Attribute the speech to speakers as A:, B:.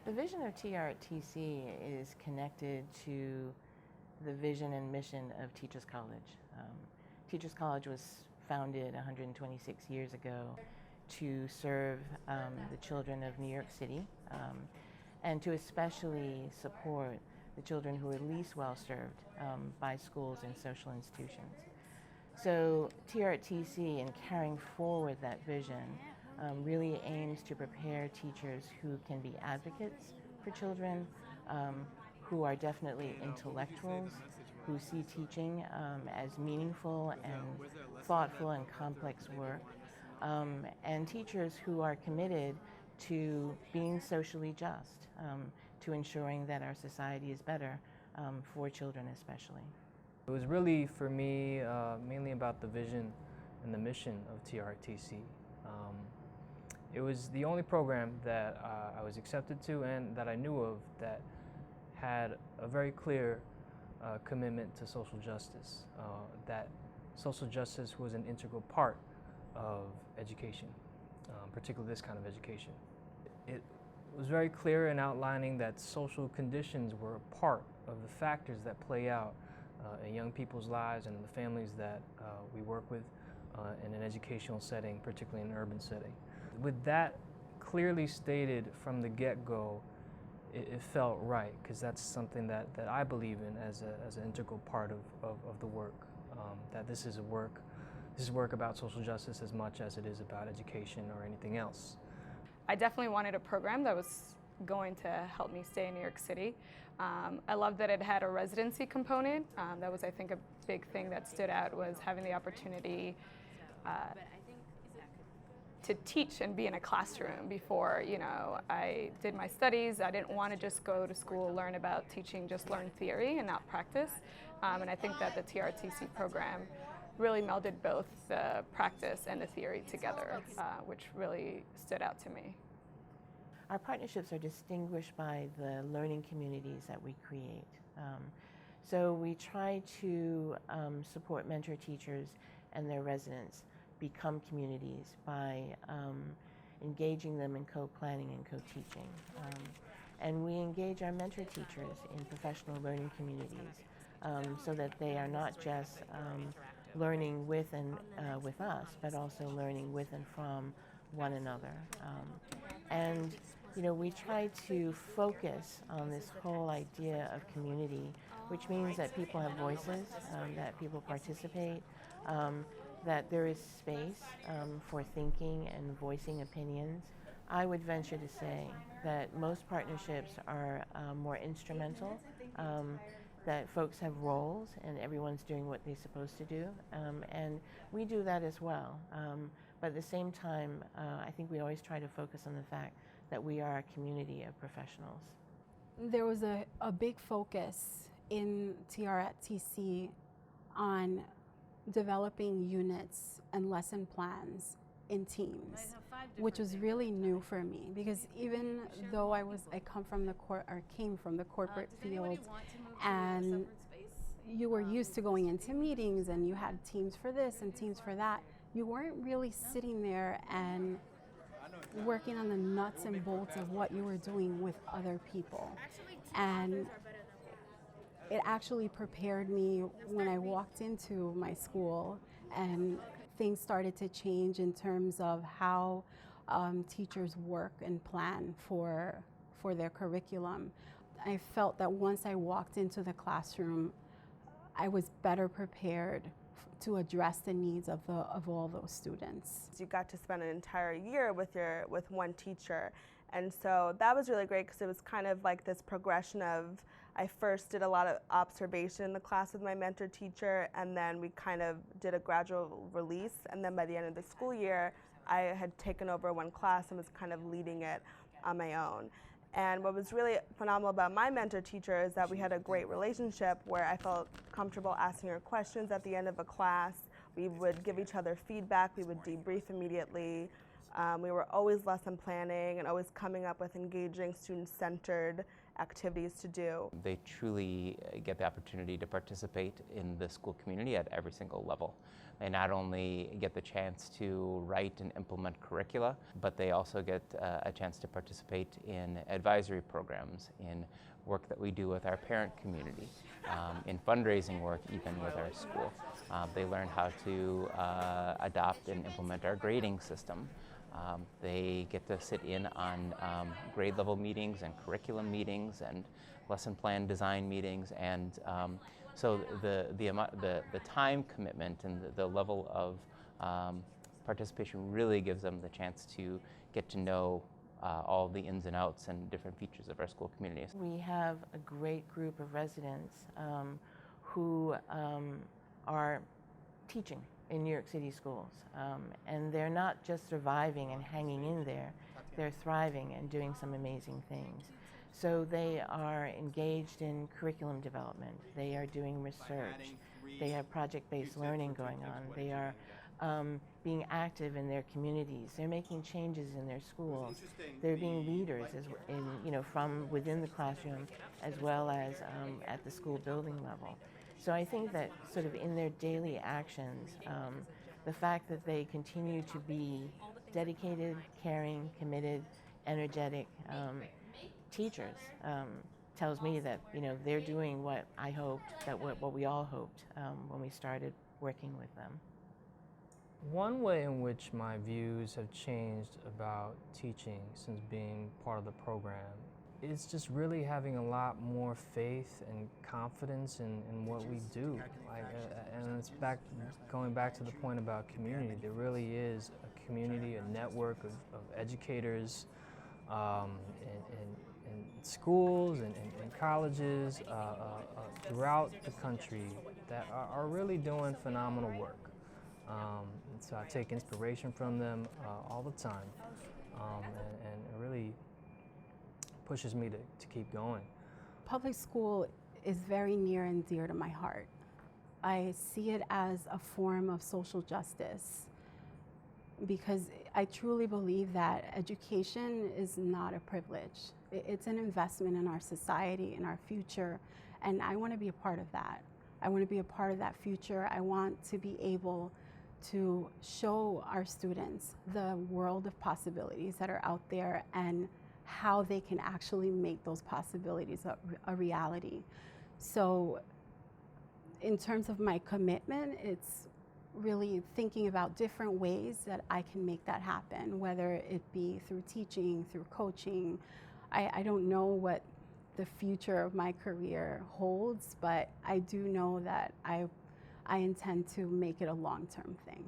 A: The vision of TRTC is connected to the vision and mission of Teachers College. Teachers College was founded 126 years ago to serve the children of New York City and to especially support the children who are least well served by schools and social institutions. So TRTC, in carrying forward that vision, really aims to prepare teachers who can be advocates for children, who are definitely intellectuals, who see teaching as meaningful and thoughtful and complex work, and teachers who are committed to being socially just, to ensuring that our society is better for children especially.
B: It was really, for me, mainly about the vision and the mission of TRTC. It was the only program that I was accepted to and that I knew of that had a very clear commitment to social justice, that social justice was an integral part of education, particularly this kind of education. It was very clear in outlining that social conditions were a part of the factors that play out in young people's lives and in the families that we work with in an educational setting, particularly in an urban setting. With that clearly stated from the get-go, it felt right, because that's something that I believe in as an integral part of the work, that this is work about social justice as much as it is about education or anything else.
C: I definitely wanted a program that was going to help me stay in New York City. I loved that it had a residency component. That was, I think, a big thing that stood out, was having the opportunity to teach and be in a classroom before, I did my studies. I didn't want to just go to school, learn about teaching, just learn theory and not practice. And I think that the TRTC program really melded both the practice and the theory together, which really stood out to me.
A: Our partnerships are distinguished by the learning communities that we create. So we try to support mentor teachers and their residents become communities by engaging them in co-planning and co-teaching. And we engage our mentor teachers in professional learning communities so that they are not just learning with us, but also learning with and from one another. And we try to focus on this whole idea of community, which means that people have voices, that people participate, that there is space for thinking and voicing opinions. I would venture to say that most partnerships are more instrumental, that folks have roles and everyone's doing what they're supposed to do, and we do that as well. But at the same time, I think we always try to focus on the fact that we are a community of professionals.
D: There was a big focus in TRTC on developing units and lesson plans in teams, which was really new for me, because even though I came from the corporate field, and you were used to going into meetings and you had teams for this and teams for that, you weren't really sitting there and working on the nuts and bolts of what you were doing with other people. And it actually prepared me when I walked into my school and things started to change in terms of how teachers work and plan for their curriculum. I felt that once I walked into the classroom, I was better prepared to address the needs of all those students.
E: You got to spend an entire year with one teacher, and so that was really great, because it was kind of like this progression of, I first did a lot of observation in the class with my mentor teacher, and then we kind of did a gradual release, and then by the end of the school year I had taken over one class and was kind of leading it on my own. And what was really phenomenal about my mentor teacher is that we had a great relationship where I felt comfortable asking her questions at the end of a class. We would give each other feedback, we would debrief immediately. We were always lesson planning and always coming up with engaging, student-centered activities to do.
F: They truly get the opportunity to participate in the school community at every single level. They not only get the chance to write and implement curricula, but they also get a chance to participate in advisory programs, in work that we do with our parent community, in fundraising work even with our school. They learn how to adopt and implement our grading system. They get to sit in on grade level meetings and curriculum meetings and lesson plan design meetings, and so the time commitment and the level of participation really gives them the chance to get to know all the ins and outs and different features of our school communities.
A: We have a great group of residents who are teaching in New York City schools, and they're not just surviving and hanging in there, they're thriving and doing some amazing things. So they are engaged in curriculum development, they are doing research, they have project-based learning going on, they are being active in their communities, they're making changes in their schools, they're being leaders from within the classroom as well as at the school building level. So I think that sort of in their daily actions, the fact that they continue to be dedicated, caring, committed, energetic teachers tells me that they're doing what I hoped, what we all hoped when we started working with them.
B: One way in which my views have changed about teaching since being part of the program is just really having a lot more faith and confidence in what we do. And it's going back to the point about community. There really is a community, a network of educators in schools and colleges throughout the country that are really doing phenomenal work. So I take inspiration from them all the time, and it really pushes me to keep going.
D: Public school is very near and dear to my heart. I see it as a form of social justice because I truly believe that education is not a privilege. It's an investment in our society, in our future, and I want to be a part of that. I want to be a part of that future. I want to be able to show our students the world of possibilities that are out there and how they can actually make those possibilities a reality. So in terms of my commitment, it's really thinking about different ways that I can make that happen, whether it be through teaching, through coaching. I don't know what the future of my career holds, but I do know that I intend to make it a long-term thing.